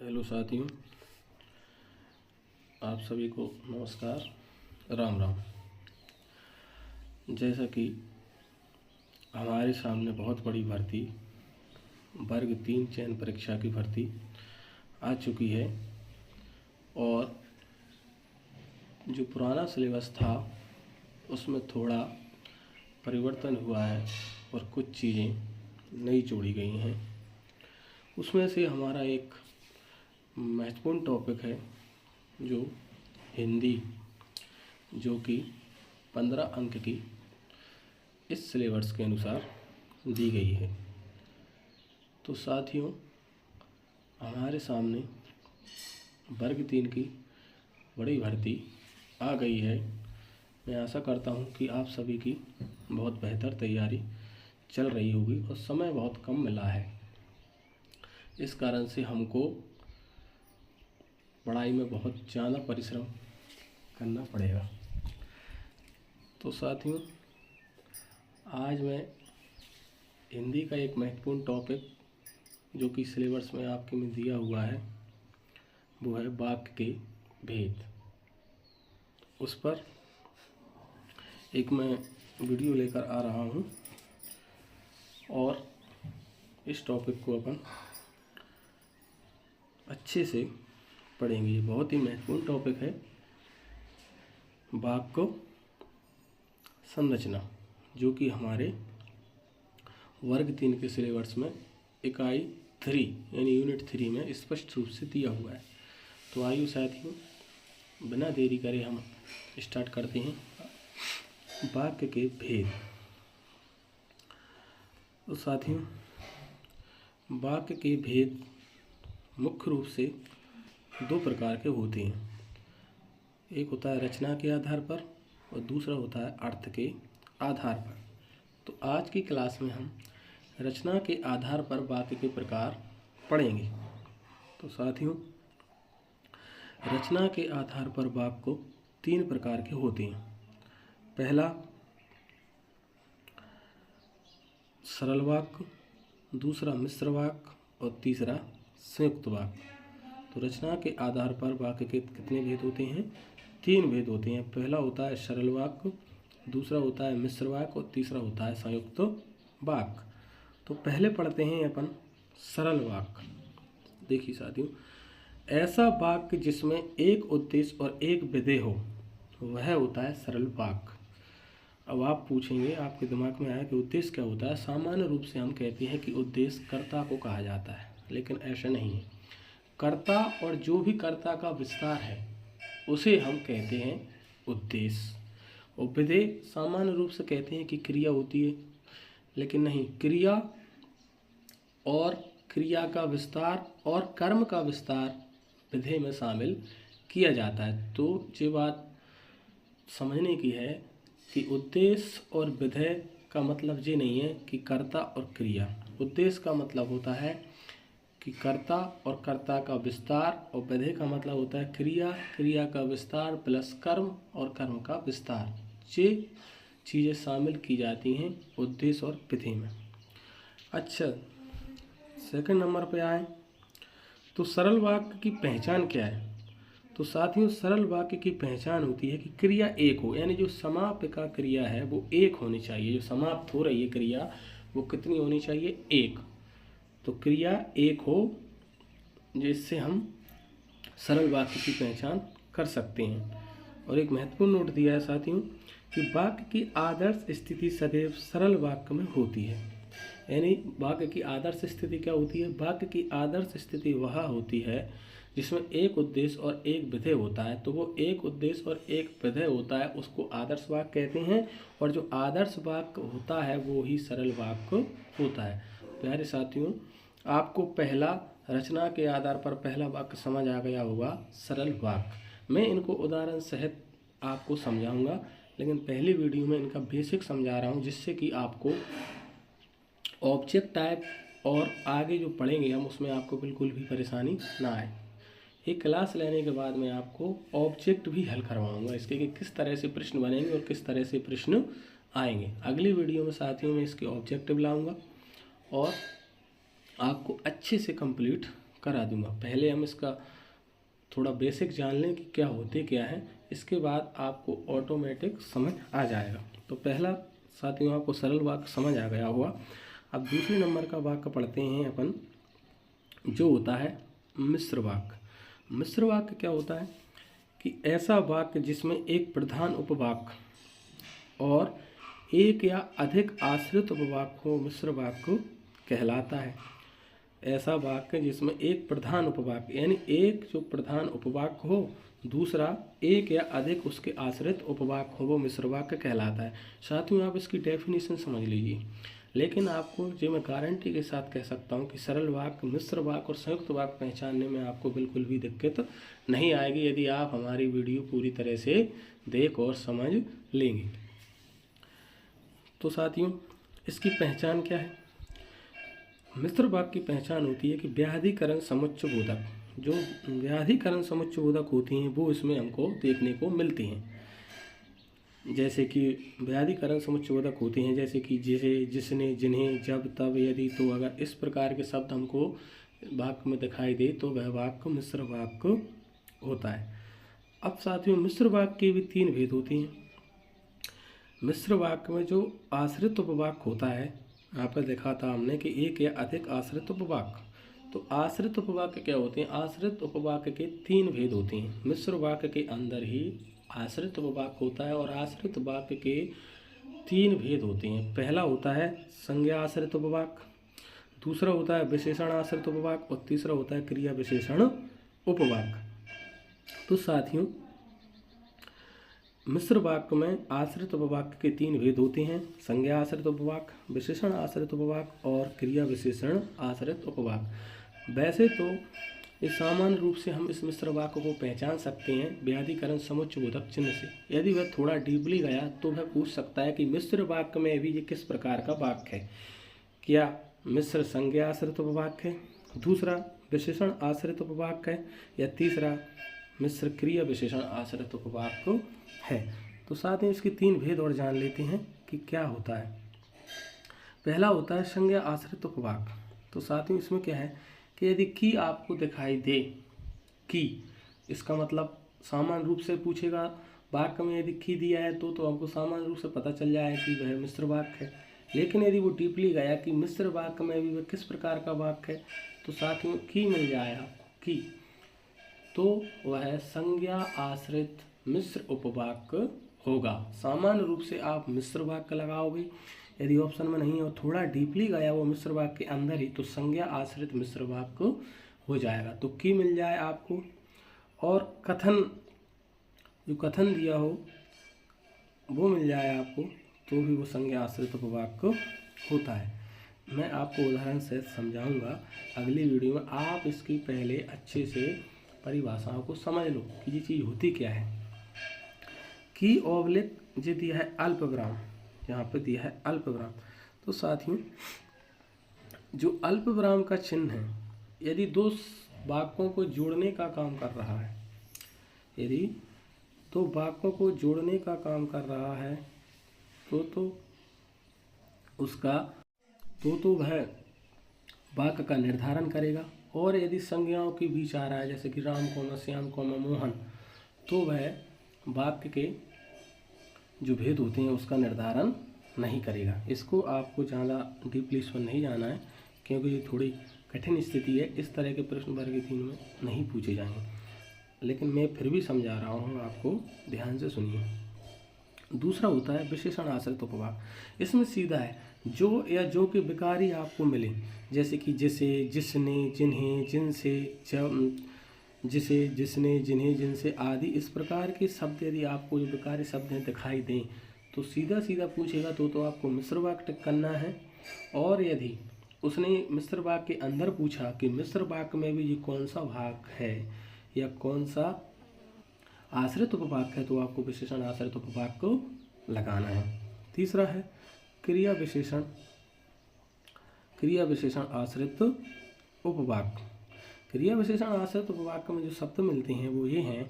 Hello साथियों, आप सभी को नमस्कार, राम राम। जैसा कि हमारे सामने बहुत बड़ी भर्ती वर्ग 3 चयन परीक्षा की भर्ती आ चुकी है और जो पुराना सिलेबस था उसमें थोड़ा परिवर्तन हुआ है और कुछ चीज़ें नई जोड़ी गई हैं। उसमें से हमारा एक महत्वपूर्ण टॉपिक है जो हिंदी, जो कि 15 अंक की इस सिलेबस के अनुसार दी गई है। तो साथियों, हमारे सामने वर्ग 3 की बड़ी भर्ती आ गई है। मैं आशा करता हूं कि आप सभी की बहुत बेहतर तैयारी चल रही होगी और समय बहुत कम मिला है। इस कारण से हमको पढ़ाई में बहुत ज़्यादा परिश्रम करना पड़ेगा। तो साथियों, आज मैं हिंदी का एक महत्वपूर्ण टॉपिक जो कि सिलेबस में आपके में दिया हुआ है वो है वाक्य के भेद। उस पर एक मैं वीडियो लेकर आ रहा हूँ और इस टॉपिक को अपन अच्छे से पढ़ेंगे। ये बहुत ही महत्वपूर्ण टॉपिक है, वाक्य संरचना, जो कि हमारे वर्ग 3 के सिलेबस में इकाई 3 यानी यूनिट 3 में स्पष्ट रूप से दिया हुआ है। तो आइए साथियों, बिना देरी करे हम स्टार्ट करते हैं वाक्य के भेद। तो साथियों, वाक्य के भेद मुख्य रूप से 2 प्रकार के होते हैं। एक होता है रचना के आधार पर और दूसरा होता है अर्थ के आधार पर। तो आज की क्लास में हम रचना के आधार पर वाक्य के प्रकार पढ़ेंगे। तो साथियों, रचना के आधार पर वाक्य 3 प्रकार के होते हैं। पहला सरल वाक्य, दूसरा मिश्र वाक्य और तीसरा संयुक्त वाक्य। तो रचना के आधार पर वाक्य के कितने भेद होते हैं? 3 भेद होते हैं। पहला होता है सरल वाक्य, दूसरा होता है मिश्र वाक्य और तीसरा होता है संयुक्त वाक्य। तो पहले पढ़ते हैं अपन सरल वाक्य। देखिए साथियों, ऐसा वाक्य जिसमें एक उद्देश्य और एक विधेय हो वह होता है सरल वाक्य। अब आप पूछेंगे, आपके दिमाग में आया कि उद्देश्य क्या होता है? सामान्य रूप से हम कहते हैं कि उद्देश्य कर्ता को कहा जाता है, लेकिन ऐसा नहीं है। कर्ता और जो भी कर्ता का विस्तार है उसे हम कहते हैं उद्देश्य। और विधेय सामान्य रूप से कहते हैं कि क्रिया होती है, लेकिन नहीं, क्रिया और क्रिया का विस्तार और कर्म का विस्तार विधेय में शामिल किया जाता है। तो ये बात समझने की है कि उद्देश्य और विधेय का मतलब ये नहीं है कि कर्ता और क्रिया। उद्देश्य का मतलब होता है कि कर्ता और कर्ता का विस्तार, और विधेय का मतलब होता है क्रिया, क्रिया का विस्तार प्लस कर्म और कर्म का विस्तार। ये चीज़ें शामिल की जाती हैं उद्देश्य और विधेय में। अच्छा, सेकंड नंबर पे आए तो सरल वाक्य की पहचान क्या है? तो साथियों, सरल वाक्य की पहचान होती है कि क्रिया एक हो, यानी जो समापिका क्रिया है वो एक होनी चाहिए। जो समाप्त हो रही है क्रिया वो कितनी होनी चाहिए? एक। तो क्रिया एक हो, जिससे हम सरल वाक्य की पहचान कर सकते हैं। और एक महत्वपूर्ण नोट दिया है साथियों कि वाक्य की आदर्श स्थिति सदैव सरल वाक्य में होती है। यानी वाक्य की आदर्श स्थिति क्या होती है? वाक्य की आदर्श स्थिति वह होती है जिसमें एक उद्देश्य और एक विधेय होता है। तो वो एक उद्देश्य और एक विधेय होता है, उसको आदर्श वाक्य कहते हैं। और जो आदर्श वाक्य होता है वो ही सरल वाक्य होता है। प्यारे साथियों, आपको पहला रचना के आधार पर पहला वाक्य समझ आ गया होगा, सरल वाक्य। मैं इनको उदाहरण सहित आपको समझाऊंगा, लेकिन पहली वीडियो में इनका बेसिक समझा रहा हूं, जिससे कि आपको ऑब्जेक्ट टाइप और आगे जो पढ़ेंगे हम उसमें आपको बिल्कुल भी परेशानी ना आए। एक क्लास लेने के बाद मैं आपको ऑब्जेक्ट भी हल करवाऊंगा इसके कि किस तरह से प्रश्न बनेंगे और किस तरह से प्रश्न आएंगे। अगली वीडियो में साथियों में इसके ऑब्जेक्टिव लाऊंगा और आपको अच्छे से कंप्लीट करा दूंगा। पहले हम इसका थोड़ा बेसिक जान लें कि क्या होते क्या है, इसके बाद आपको ऑटोमेटिक समझ आ जाएगा। तो पहला साथियों आपको सरल वाक्य समझ आ गया होगा। अब दूसरे नंबर का वाक्य पढ़ते हैं अपन, जो होता है मिश्र वाक्य। मिश्र वाक्य क्या होता है कि ऐसा वाक्य जिसमें एक प्रधान उपवाक्य और एक या अधिक आश्रित उपवाक्य हो मिश्र वाक्य कहलाता है। ऐसा वाक्य जिसमें एक प्रधान उपवाक्य यानी एक जो प्रधान उपवाक्य हो, दूसरा एक या अधिक उसके आश्रित उपवाक्य हो, वो मिश्र वाक्य कहलाता है। साथियों आप इसकी डेफिनेशन समझ लीजिए, लेकिन आपको जो मैं गारंटी के साथ कह सकता हूँ कि सरल वाक्य, मिश्र वाक्य और संयुक्त वाक्य पहचानने में आपको बिल्कुल भी दिक्कत नहीं आएगी यदि आप हमारी वीडियो पूरी तरह से देख और समझ लेंगे। तो साथियों इसकी पहचान क्या है? मिश्र वाक्य की पहचान होती है कि व्याधिकरण समुच्चय बोधक, जो व्याधिकरण समुच्चय बोधक होती हैं वो इसमें हमको देखने को मिलती हैं। जैसे कि व्याधिकरण समुच्चय बोधक होती हैं, जैसे कि जिसे, जिसने, जिन्हें, जब, तब, यदि, तो, अगर, इस प्रकार के शब्द हमको वाक्य में दिखाई दे तो वह वाक्य मिश्र वाक्य होता है। अब साथियों मिश्र वाक्य के भी 3 भेद होते हैं। मिश्र वाक्य में जो आश्रित उपवाक्य होता है, यहाँ पर देखा था हमने कि एक या अधिक आश्रित उपवाक्य। तो आश्रित उपवाक्य क्या होते हैं? आश्रित उपवाक्य के 3 भेद होते हैं। मिश्र वाक्य के अंदर ही आश्रित उपवाक्य होता है और आश्रित वाक्य के 3 भेद होते हैं। पहला होता है संज्ञा आश्रित उपवाक्य, दूसरा होता है विशेषण आश्रित उपवाक्य और तीसरा होता है क्रिया विशेषण उपवाक्य। तो साथियों मिश्र वाक्य में आश्रित उपवाक्य के 3 भेद होते हैं, संज्ञा आश्रित उपवाक्य, विशेषण आश्रित उपवाक्य और क्रिया विशेषण आश्रित उपवाक्य। वैसे तो इस सामान्य रूप से हम इस मिश्र वाक्य को पहचान सकते हैं व्याधिकरण समुच्चय बोधक चिन्ह से। यदि वह थोड़ा डीपली गया तो वह पूछ सकता है कि मिश्र वाक्य में भी ये किस प्रकार का वाक्य है, क्या मिश्र संज्ञा आश्रित उपवाक्य है, दूसरा विशेषण आश्रित उपवाक्य है, या तीसरा मिश्र क्रिया विशेषण आश्रित उपवाक्य है। तो साथ ही इसके 3 भेद और जान लेते हैं कि क्या होता है। पहला होता है संज्ञा आश्रित उपवाक्य। तो साथ ही इसमें क्या है कि यदि की आपको दिखाई दे, की, इसका मतलब सामान्य रूप से पूछेगा वाक्य में, यदि की दिया है तो हमको सामान्य रूप से पता चल जाए कि वह मिश्र वाक्य है। लेकिन यदि वो डीपली गया कि मिश्र वाक्य में भी वह किस प्रकार का वाक्य है, तो साथ में की मिल जाए आपको, की, तो वह संज्ञा आश्रित मिश्र उपवाक्य होगा। सामान्य रूप से आप मिश्र वाक्य लगाओगे, यदि ऑप्शन में नहीं हो, थोड़ा डीपली गया वो मिश्र वाक्य के अंदर ही, तो संज्ञा आश्रित मिश्र वाक्य हो जाएगा। तो की मिल जाए आपको, और कथन, जो कथन दिया हो वो मिल जाए आपको, तो भी वो संज्ञा आश्रित उपवाक्य होता है। मैं आपको उदाहरण से समझाऊंगा अगली वीडियो में। आप इसकी पहले अच्छे से परिभाषाओं को समझ लो कि ये चीज़ होती क्या है। की ओब्लिक जो दिया है अल्पविराम, यहाँ पे दिया है अल्पविराम। तो साथियों जो अल्पविराम का चिन्ह है, यदि 2 वाक्यों को जोड़ने का काम कर रहा है, यदि 2 वाक्यों को जोड़ने का काम कर रहा है तो उसका तो वह वाक्य का निर्धारण करेगा। और यदि संज्ञाओं के बीच आ रहा है, जैसे कि राम कोमा श्याम कोमा मोहन, तो वह वाक्य के जो भेद होते हैं उसका निर्धारण नहीं करेगा। इसको आपको ज़्यादा डीपली इसमें नहीं जाना है, क्योंकि ये थोड़ी कठिन स्थिति है। इस तरह के प्रश्न वर्ग 3 में नहीं पूछे जाएंगे, लेकिन मैं फिर भी समझा रहा हूँ, आपको ध्यान से सुनिए। दूसरा होता है विशेषण आश्रित उपवाक्य। इसमें सीधा है जो या जो के विकारी आपको मिले, जैसे कि जिसे, जिसने, जिन्हें, जिनसे, जब, जिसे, जिसने, जिन्हें, जिनसे आदि, इस प्रकार के शब्द यदि आपको जो विकारी शब्द हैं दिखाई दें तो सीधा सीधा पूछेगा तो आपको मिश्र वाक्य टिक करना है। और यदि उसने मिश्र वाक्य के अंदर पूछा कि मिश्र वाक्य में भी ये कौन सा वाक्य है या कौन सा आश्रित उपवाक्य है, तो आपको विशेषण आश्रित उपवाक्य लगाना है। तीसरा है क्रिया विशेषण, क्रिया विशेषण आश्रित उपवाक्य। क्रिया विशेषण आश्रित उपवाक्य में जो शब्द मिलते हैं वो ये हैं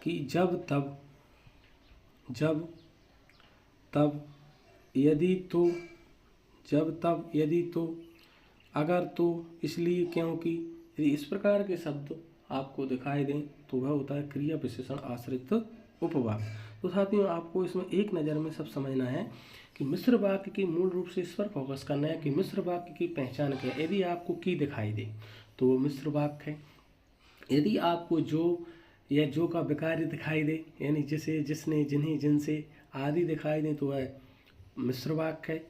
कि जब, तब, जब, तब, यदि, तो, जब, तब, यदि, तो, अगर, तो, इसलिए, क्योंकि, यदि इस प्रकार के शब्द आपको दिखाई दें तो वह होता है क्रिया विशेषण आश्रित उपवाक। तो साथियों आपको इसमें एक नज़र में सब समझना है कि मिश्र वाक्य की मूल रूप से इस पर फोकस करना है कि मिश्र वाक्य की पहचान क्या है। यदि आपको की दिखाई दे तो वो मिश्र वाक्य है। यदि आपको जो या जो का विकार्य दिखाई दे, यानी जिसे, जिसने, जिन्हें, जिनसे आदि दिखाई दे तो वह मिश्र वाक्य है।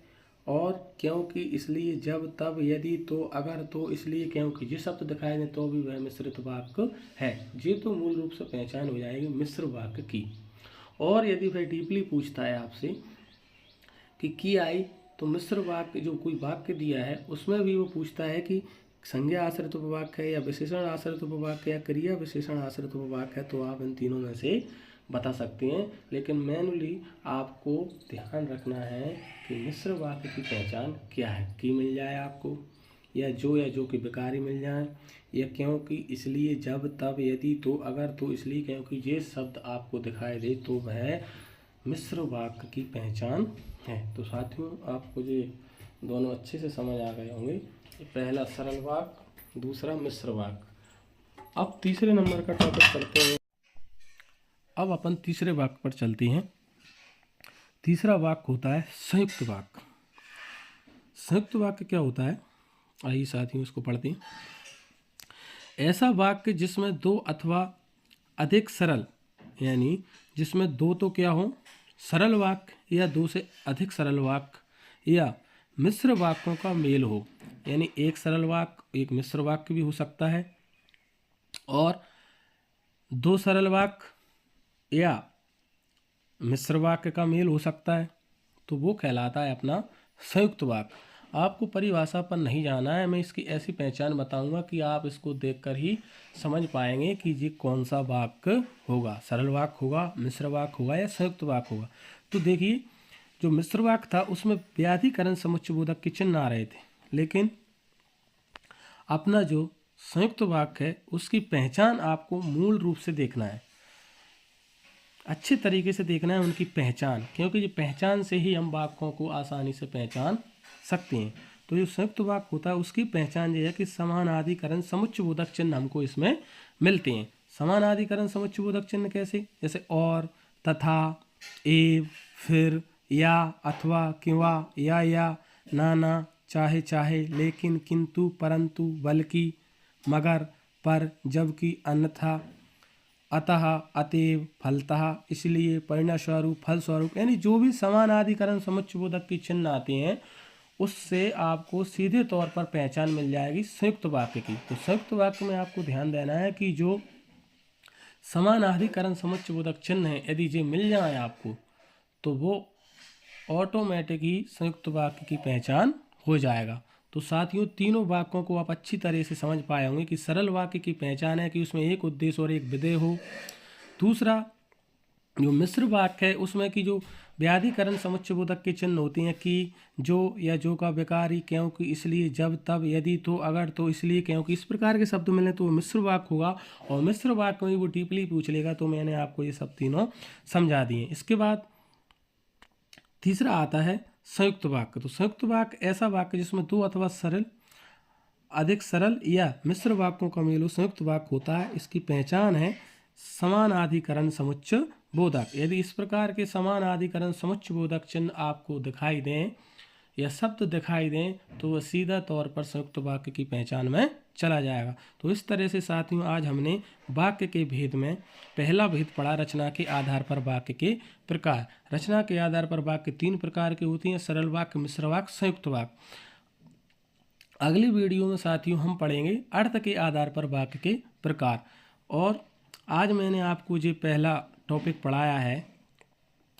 और क्योंकि, इसलिए, जब, तब, यदि, तो, अगर, तो, इसलिए, क्योंकि ये शब्द दिखाई दे तो भी वह मिश्रित वाक्य है। ये तो मूल रूप से पहचान हो जाएगी मिश्र वाक्य की। और यदि वह डीपली पूछता है आपसे कि की आई, तो मिश्र वाक्य जो कोई वाक्य दिया है उसमें भी वो पूछता है कि संज्ञा आश्रित उपवाक्य है या विशेषण आश्रित उपवाक्य या क्रिया विशेषण आश्रित उपवाक्य है, तो आप इन तीनों में से बता सकते हैं। लेकिन मैनुअली आपको ध्यान रखना है कि मिश्र वाक्य की पहचान क्या है। की मिल जाए आपको, या जो कि विकारी मिल जाए, या क्योंकि, इसलिए, जब, तब, यदि, तो, अगर, तो, इसलिए, क्योंकि ये शब्द आपको दिखाई दे तो वह मिश्र वाक्य की पहचान है। तो साथियों आपको ये दोनों अच्छे से समझ आ गए होंगे। पहला सरल वाक्य, दूसरा मिश्र वाक्य। अब तीसरे नंबर का टॉपिक करते हैं। अब अपन तीसरे वाक्य पर चलते हैं। तीसरा वाक्य होता है संयुक्त वाक्य। संयुक्त वाक्य क्या होता है, आइए साथियों इसको पढ़ते हैं। ऐसा वाक्य जिसमें दो अथवा अधिक सरल, यानी जिसमें दो तो क्या हो, सरल वाक्य या दो से अधिक सरल वाक्य या मिश्र वाक्यों का मेल हो, यानी एक सरल वाक्य एक मिश्र वाक्य भी हो सकता है, और दो सरल वाक्य या मिश्र वाक्य का मेल हो सकता है, तो वो कहलाता है अपना संयुक्त वाक्य। आपको परिभाषा पर नहीं जाना है, मैं इसकी ऐसी पहचान बताऊंगा कि आप इसको देखकर ही समझ पाएंगे कि ये कौन सा वाक्य होगा, सरल वाक्य होगा, मिश्र वाक्य होगा या संयुक्त वाक्य होगा। तो देखिए, जो मिश्र वाक्य था उसमें व्याधिकरण समुच्चयबोधक के चिन्ह आ रहे थे, लेकिन अपना जो संयुक्त वाक्य है उसकी पहचान आपको मूल रूप से देखना है, अच्छे तरीके से देखना है उनकी पहचान, क्योंकि ये पहचान से ही हम वाक्यों को आसानी से पहचान सकते हैं। तो जो संयुक्त वाक्य होता है उसकी पहचान ये है कि समानाधिकरण समुच्चयबोधक चिन्ह हमको इसमें मिलते हैं। समानाधिकरण समुच्चयबोधक चिन्ह कैसे, जैसे और, तथा, एव, फिर, या, अथवा, किंवा, या, ना, चाहे, चाहे, लेकिन, किंतु, परंतु, बल्कि, मगर, पर, जबकि, अन्यथा, अतः, अतएव, फलतः, इसलिए, परिणामस्वरूप, फलस्वरूप, यानी जो भी समानाधिकरण समुच्चयबोधक के चिन्ह आते हैं उससे आपको सीधे तौर पर पहचान मिल जाएगी संयुक्त वाक्य की। तो संयुक्त वाक्य में आपको ध्यान देना है कि जो समानाधिकरण समुच्चयबोधक चिन्ह है यदि ये मिल जाए आपको तो वो ऑटोमेटिक ही संयुक्त वाक्य की पहचान हो जाएगा। तो साथियों तीनों वाक्यों को आप अच्छी तरह से समझ पाए होंगे कि सरल वाक्य की पहचान है कि उसमें एक उद्देश्य और एक विधेय हो। दूसरा जो मिश्र वाक्य है उसमें कि जो व्याधिकरण समुच्चयबोधक के चिन्ह होते हैं कि, जो या जो का विकारी, क्योंकि, इसलिए, जब, तब, यदि, तो, अगर, तो, इसलिए, क्योंकि, इस प्रकार के शब्द मिले तो वो मिश्र वाक्य होगा। और मिश्र वाक्य में वो डीपली पूछ लेगा, तो मैंने आपको ये सब तीनों समझा दिए। इसके बाद तीसरा आता है संयुक्त वाक्य। तो संयुक्त वाक्य ऐसा वाक्य जिसमें दो अथवा अधिक सरल या मिश्र वाक्यों का मेल संयुक्त वाक्य होता है। इसकी पहचान है समानाधिकरण समुच्चयबोधक। यदि इस प्रकार के समानाधिकरण समुच्चयबोधक चिन्ह आपको दिखाई दें या शब्द दिखाई दें तो वह सीधा तौर पर संयुक्त वाक्य की पहचान में चला जाएगा। तो इस तरह से साथियों आज हमने वाक्य के भेद में पहला भेद पढ़ा, रचना के आधार पर वाक्य के प्रकार। रचना के आधार पर वाक्य तीन प्रकार के होती हैं, सरल वाक्य, मिश्र वाक्य, संयुक्त वाक्य। अगली वीडियो में साथियों हम पढ़ेंगे अर्थ के आधार पर वाक्य के प्रकार। और आज मैंने आपको जो पहला टॉपिक पढ़ाया है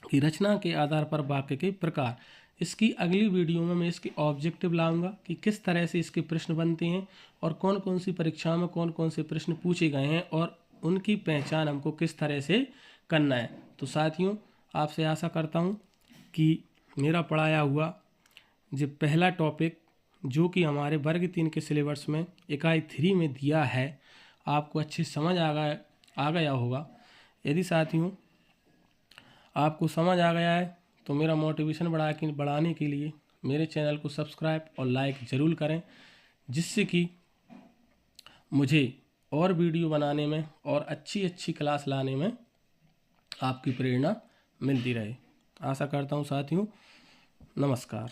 कि रचना के आधार पर वाक्य के प्रकार, इसकी अगली वीडियो में मैं इसके ऑब्जेक्टिव लाऊंगा कि किस तरह से इसके प्रश्न बनते हैं और कौन कौन सी परीक्षाओं में कौन कौन से प्रश्न पूछे गए हैं और उनकी पहचान हमको किस तरह से करना है। तो साथियों आपसे आशा करता हूँ कि मेरा पढ़ाया हुआ जो पहला टॉपिक जो कि हमारे वर्ग 3 के सिलेबस में इकाई 3 में दिया है आपको अच्छी समझ आ गया होगा। यदि साथियों आपको समझ आ गया है तो मेरा मोटिवेशन बढ़ाने के लिए मेरे चैनल को सब्सक्राइब और लाइक ज़रूर करें, जिससे कि मुझे और वीडियो बनाने में और अच्छी अच्छी क्लास लाने में आपकी प्रेरणा मिलती रहे। आशा करता हूँ साथियों। नमस्कार।